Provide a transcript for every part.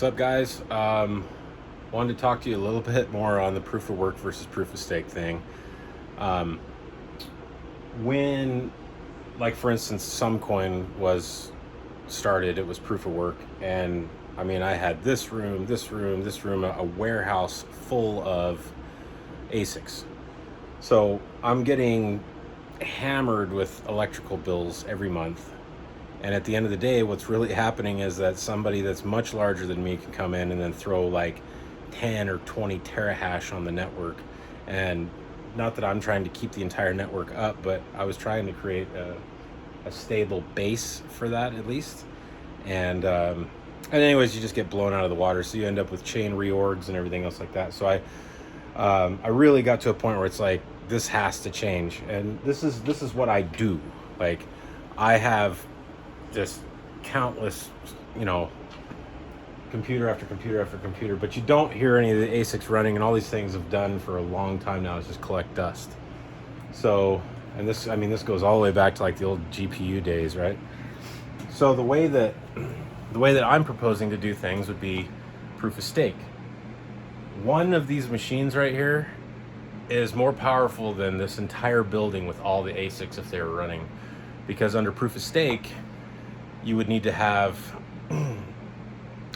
What's up, guys? Wanted to talk to you a little bit more on the proof of work versus proof of stake thing. Um, when, like, for instance, some coin was started, it was proof of work. And I mean, I had this room, a warehouse full of ASICs. So I'm getting hammered with electrical bills every month. And at the end of the day, what's really happening is that somebody that's much larger than me can come in and then throw like 10 or 20 terahash on the network. And not that I'm trying to keep the entire network up, but I was trying to create a stable base for that at least. And anyways, you just get blown out of the water. So you end up with chain reorgs and everything else like that. So I really got to a point where it's like, this has to change. And this is what I do. Like, I have just countless, computer after computer after computer, but you don't hear any of the ASICs running, and all these things have done for a long time now is just collect dust. So, and this goes all the way back to like the old GPU days, right? So the way that I'm proposing to do things would be proof of stake. One of these machines right here is more powerful than this entire building with all the ASICs if they were running, because under proof of stake, you would need to have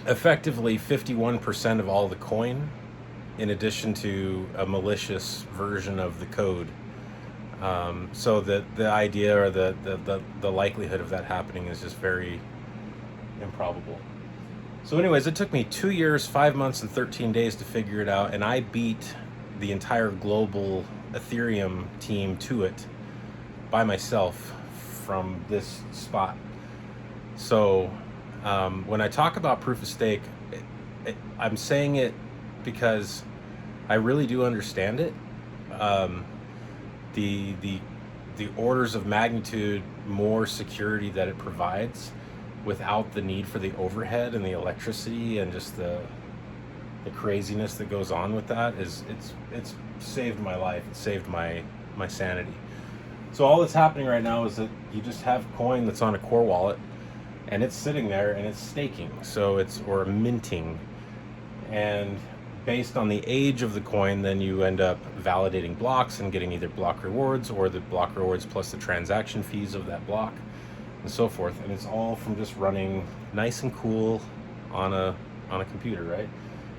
effectively 51% of all the coin, in addition to a malicious version of the code. So the idea or the likelihood of that happening is just very improbable. So anyways, it took me 2 years, 5 months, and 13 days to figure it out, and I beat the entire global Ethereum team to it by myself from this spot. So when I talk about proof of stake, I'm saying it because I really do understand it. The orders of magnitude more security that it provides without the need for the overhead and the electricity and just the craziness that goes on with that it's saved my life. It saved my sanity. So all that's happening right now is that you just have coin that's on a core wallet, and it's sitting there and it's staking, or minting, and based on the age of the coin, then you end up validating blocks and getting either block rewards or the block rewards plus the transaction fees of that block and so forth. And it's all from just running nice and cool on a computer, right?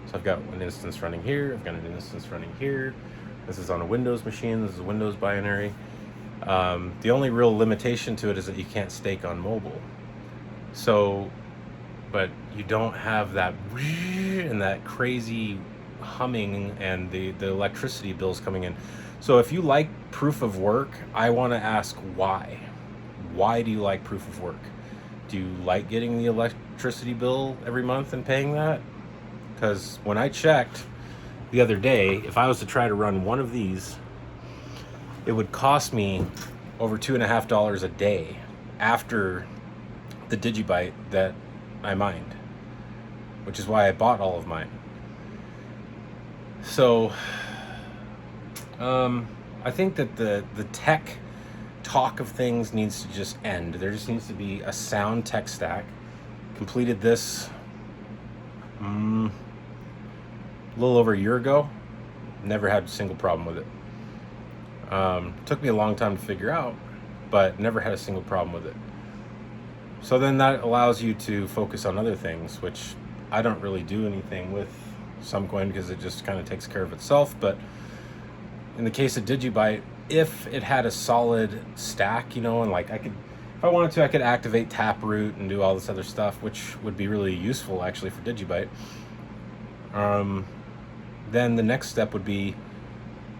So I've got an instance running here, I've got an instance running here. This is on a Windows machine, this is a Windows binary. The only real limitation to it is that you can't stake on mobile. So, but you don't have that and that crazy humming and the electricity bills coming in. So if you like proof of work, I want to ask why. Why do you like proof of work? Do you like getting the electricity bill every month and paying that? Because when I checked the other day, if I was to try to run one of these, it would cost me over $2.50 a day after the Digibyte that I mined, which is why I bought all of mine. So I think that the tech talk of things needs to just end. There just needs to be a sound tech stack. Completed this a little over a year ago. Never had a single problem with it. Took me a long time to figure out, but never had a single problem with it. So then that allows you to focus on other things, which I don't really do anything with some coin because it just kind of takes care of itself. But in the case of Digibyte, if it had a solid stack, and like if I wanted to, I could activate Taproot and do all this other stuff, which would be really useful actually for Digibyte. Then the next step would be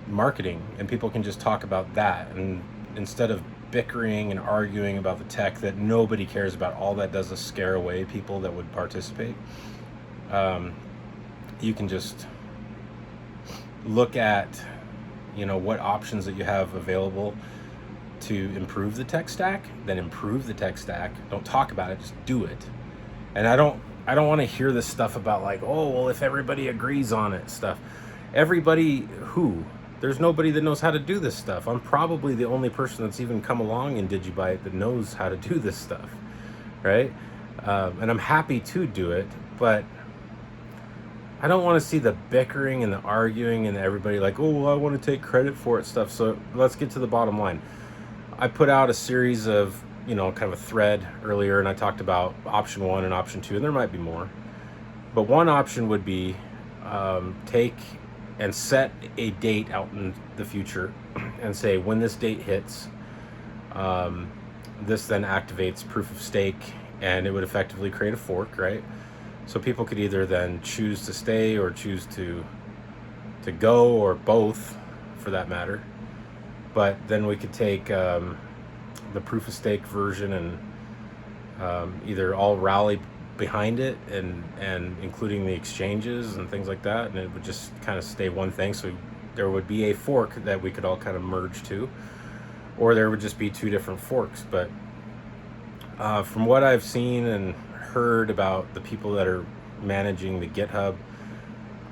marketing, and people can just talk about that, and instead of bickering and arguing about the tech that nobody cares about, all that does is scare away people that would participate. You can just look at what options that you have available to improve the tech stack, then improve the tech stack. Don't talk about it, just do it. And I don't want to hear this stuff about like, oh well, if everybody agrees on it stuff. Everybody who? There's nobody that knows how to do this stuff. I'm probably the only person that's even come along in Digibyte that knows how to do this stuff, right? And I'm happy to do it, but I don't want to see the bickering and the arguing and everybody like, oh, well, I want to take credit for it stuff. So let's get to the bottom line. I put out a series of, kind of a thread earlier, and I talked about option 1 and option 2, and there might be more. But one option would be take and set a date out in the future and say when this date hits, this then activates proof of stake, and it would effectively create a fork, right? So people could either then choose to stay or choose to go, or both for that matter. But then we could take the proof of stake version and either all rally behind it and including the exchanges and things like that, and it would just kind of stay one thing. So there would be a fork that we could all kind of merge to, or there would just be two different forks. But from what I've seen and heard about the people that are managing the GitHub,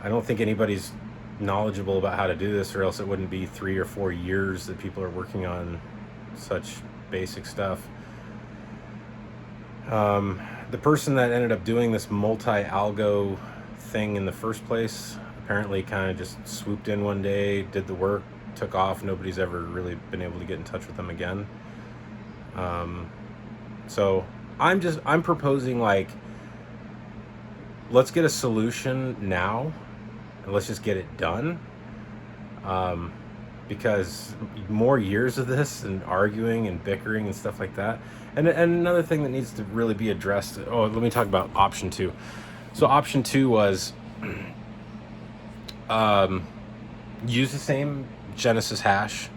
I don't think anybody's knowledgeable about how to do this, or else it wouldn't be 3 or 4 years that people are working on such basic stuff. The person that ended up doing this multi-algo thing in the first place apparently kind of just swooped in one day, did the work, took off. Nobody's ever really been able to get in touch with them again. So I'm proposing, like, let's get a solution now and let's just get it done. Because more years of this and arguing and bickering and stuff like that. And another thing that needs to really be addressed. Oh, let me talk about option 2. So option 2 was use the same Genesis hash,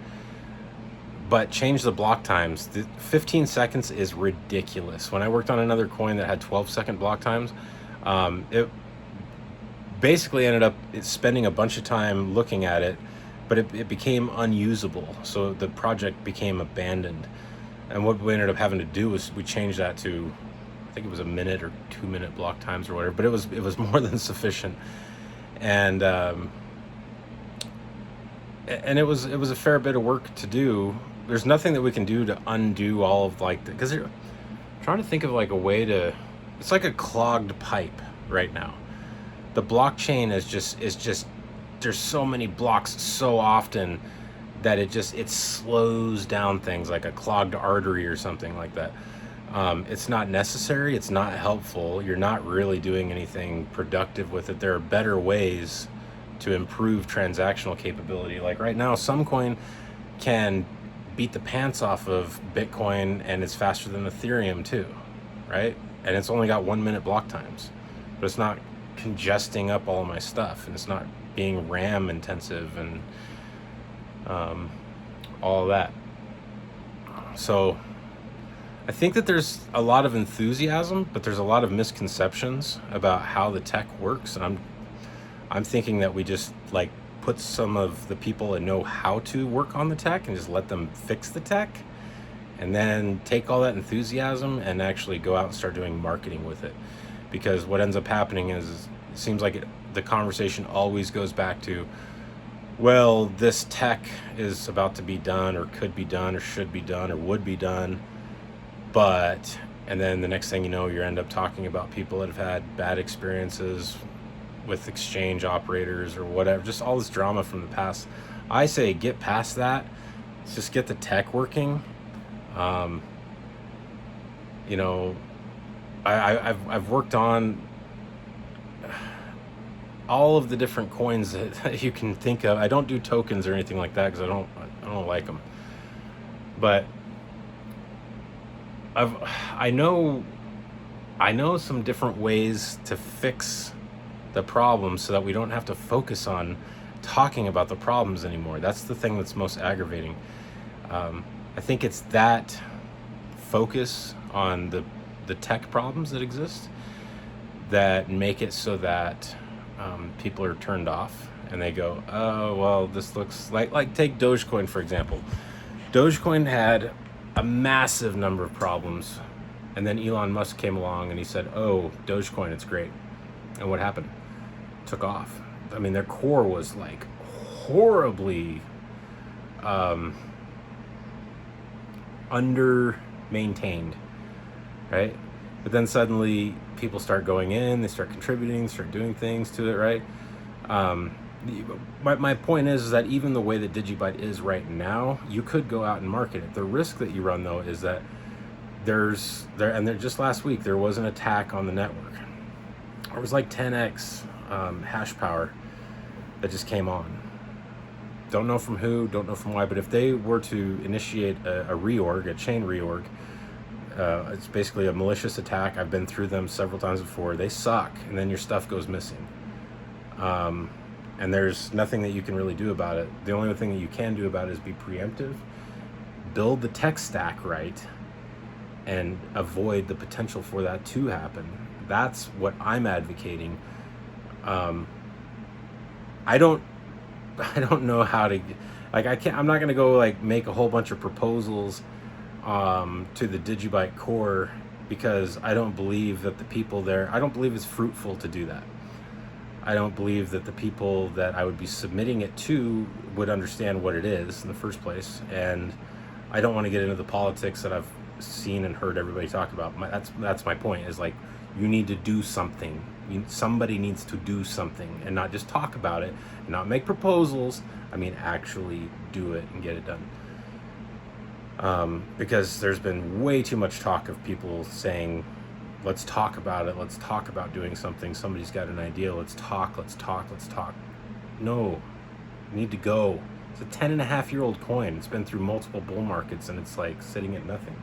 but change the block times. The 15 seconds is ridiculous. When I worked on another coin that had 12-second block times, it basically ended up spending a bunch of time looking at it, but it became unusable. So the project became abandoned. And what we ended up having to do was we changed that to, I think it was a minute or 2-minute block times or whatever, but it was more than sufficient. And it was a fair bit of work to do. There's nothing that we can do to undo all of, like, because I'm trying to think of like a way to, it's like a clogged pipe right now. The blockchain is just there's so many blocks so often that it slows down things, like a clogged artery or something like that. It's not necessary, it's not helpful, you're not really doing anything productive with it. There are better ways to improve transactional capability. Like right now, some coin can beat the pants off of Bitcoin, and it's faster than Ethereum too, right? And it's only got 1-minute block times, but it's not congesting up all of my stuff, and it's not being RAM intensive and all of that. So I think that there's a lot of enthusiasm, but there's a lot of misconceptions about how the tech works, and I'm thinking that we just like put some of the people that know how to work on the tech and just let them fix the tech, and then take all that enthusiasm and actually go out and start doing marketing with it. Because what ends up happening is it seems like the conversation always goes back to, well, this tech is about to be done, or could be done, or should be done, or would be done, but, and then the next thing you know, you end up talking about people that have had bad experiences with exchange operators or whatever, just all this drama from the past. I say get past that. Let's just get the tech working. I've worked on all of the different coins that you can think of. I don't do tokens or anything like that because I don't like them. But I know some different ways to fix the problem so that we don't have to focus on talking about the problems anymore. That's the thing that's most aggravating. I think it's that focus on the tech problems that exist that make it so that people are turned off, and they go, oh, well, this looks like take Dogecoin, for example. Dogecoin had a massive number of problems, and then Elon Musk came along and he said, oh, Dogecoin, it's great. And what happened? It took off. I mean, their core was like horribly under maintained, right? But then suddenly people start going in, they start contributing, start doing things to it, right? My point is that even the way that Digibyte is right now, you could go out and market it. The risk that you run, though, is that just last week there was an attack on the network. It was like 10x hash power that just came on. Don't know from who, don't know from why, but if they were to initiate a reorg, a chain reorg, it's basically a malicious attack. I've been through them several times before. They suck, and then your stuff goes missing. And there's nothing that you can really do about it. The only thing that you can do about it is be preemptive, build the tech stack right, and avoid the potential for that to happen. That's what I'm advocating. I don't know how to, I'm not going to go like make a whole bunch of proposals to the Digibyte core, because I don't believe that the people there, I don't believe it's fruitful to do that. I don't believe that the people that I would be submitting it to would understand what it is in the first place. And I don't want to get into the politics that I've seen and heard everybody talk about. That's my point, is like, you need to do something. Somebody needs to do something, and not just talk about it, and not make proposals. I mean, actually do it and get it done. Because there's been way too much talk of people saying, let's talk about it. Let's talk about doing something. Somebody's got an idea. Let's talk. No, you need to go. It's a 10.5-year-old coin. It's been through multiple bull markets, and it's like sitting at nothing.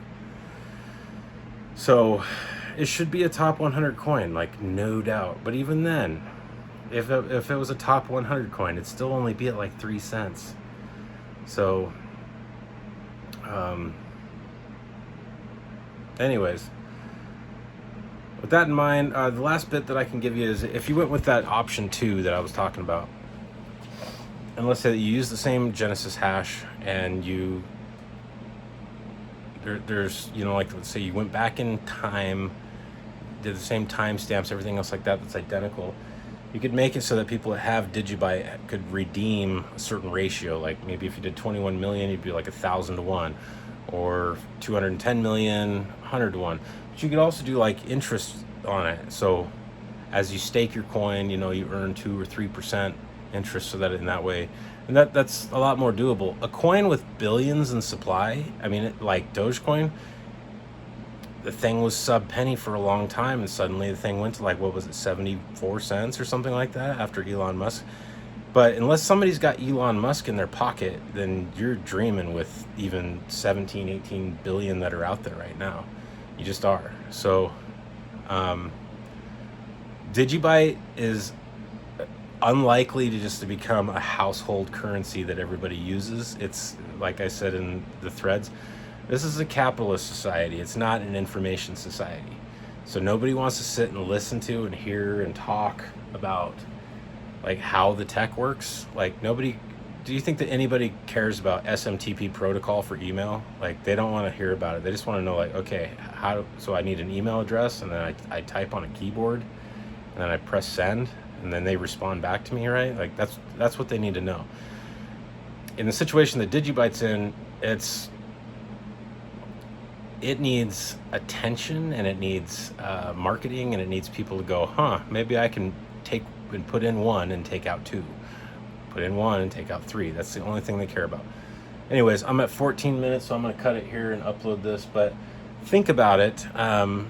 So it should be a top 100 coin, like, no doubt. But even then, if it was a top 100 coin, it'd still only be at like 3 cents. So, anyways, with that in mind, the last bit that I can give you is, if you went with that option 2 that I was talking about, and let's say that you use the same Genesis hash, and there's, like, let's say you went back in time, did the same timestamps, everything else like that, that's identical. You could make it so that people that have Digibyte could redeem a certain ratio. Like, maybe if you did 21 million, you'd be like 1,000 to 1, or 210 million, 100 to 1. But you could also do like interest on it. So as you stake your coin, you earn 2 or 3% interest, so that in that way, and that's a lot more doable. A coin with billions in supply, I mean, like Dogecoin, the thing was sub penny for a long time, and suddenly the thing went to like, what was it, 74 cents or something like that after Elon Musk. But unless somebody's got Elon Musk in their pocket, then you're dreaming with even 17, 18 billion that are out there right now. You just are. So Digibyte is unlikely to become a household currency that everybody uses. It's, like I said in the threads, this is a capitalist society. It's not an information society. So nobody wants to sit and listen to and hear and talk about like how the tech works. Like, nobody, do you think that anybody cares about SMTP protocol for email? Like, they don't want to hear about it. They just want to know, like, okay, so I need an email address, and then I type on a keyboard, and then I press send, and then they respond back to me, right? Like, that's what they need to know. In the situation that Digibyte's in, it needs attention, and it needs marketing, and it needs people to go, maybe I can take and put in 1 and take out 2. Put in 1 and take out 3. That's the only thing they care about. Anyways, I'm at 14 minutes, so I'm going to cut it here and upload this. But think about it. I'll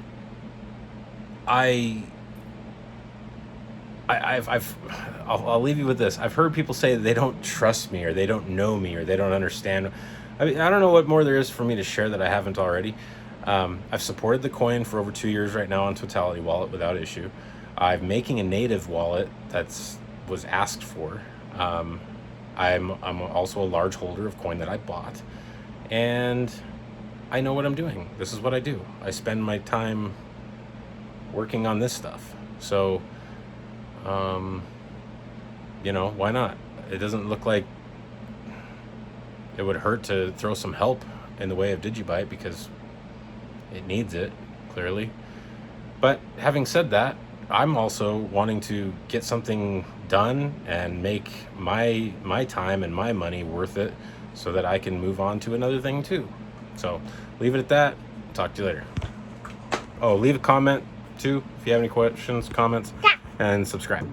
leave you with this. I've heard people say that they don't trust me, or they don't know me, or they don't understand. I mean, I don't know what more there is for me to share that I haven't already. I've supported the coin for over 2 years right now on Totality Wallet without issue. I'm making a native wallet was asked for. I'm also a large holder of coin that I bought, and I know what I'm doing. This is what I do. I spend my time working on this stuff. So, why not? It doesn't look like it would hurt to throw some help in the way of Digibyte, because it needs it, clearly. But having said that, I'm also wanting to get something done and make my time and my money worth it, so that I can move on to another thing too. So leave it at that. Talk to you later. Oh, leave a comment 2 if you have any questions, comments, and subscribe.